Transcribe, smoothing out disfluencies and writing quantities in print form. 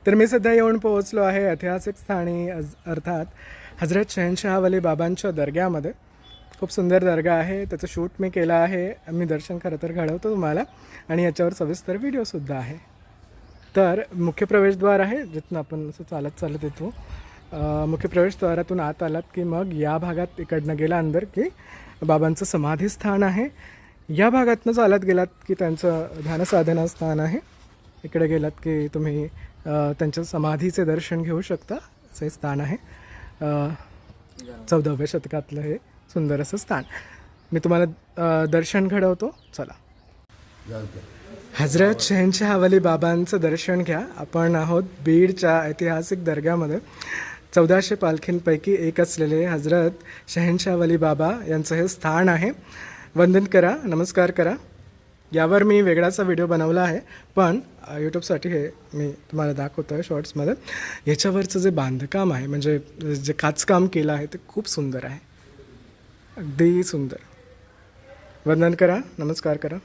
तर मी सध्या येऊन पोहोचलो आहे ऐतिहासिक स्थानी अर्थात हजरत शहनशाह वली बाबांच्या दर्ग्यामध्ये. खूप सुंदर दर्गा आहे, त्याचं शूट मी केलं आहे. मी दर्शन खरं तर घडवतो तुम्हाला आणि याच्यावर सविस्तर व्हिडिओसुद्धा आहे. तर मुख्य प्रवेशद्वार आहे, जिथून आपण असं चालत येतो. मुख्य प्रवेशद्वारातून आत आलात की मग या भागात इकडनं गेला अंदर की बाबांचं समाधीस्थान आहे. या भागातनं चालत गेलात की त्यांचं ध्यानसाधना स्थान आहे. इकडे गेलात की तुम्ही त्यांच्या समाधीचे दर्शन घेऊ शकता. असे स्थान आहे. 14व्या शतकातलं हे सुंदर असं स्थान. मी तुम्हाला दर्शन घडवतो. चला. हजरत शहनशाह वली बाबांचं दर्शन घ्या. आपण आहोत बीडच्या ऐतिहासिक दर्ग्यामध्ये. 1400 पालखींपैकी एक असलेले हजरत शहनशाह वली बाबा यांचं हे स्थान आहे. वंदन करा, नमस्कार करा. यावर मी वेगळाचा व्हिडिओ बनवला आहे, पण यूट्यूबसाठी हे मी तुम्हाला दाखवतो आहे शॉर्ट्समध्ये. याच्यावरचं जे बांधकाम आहे, म्हणजे जे काचकाम केलं आहे ते खूप सुंदर आहे, अगदी सुंदर. वंदन करा, नमस्कार करा.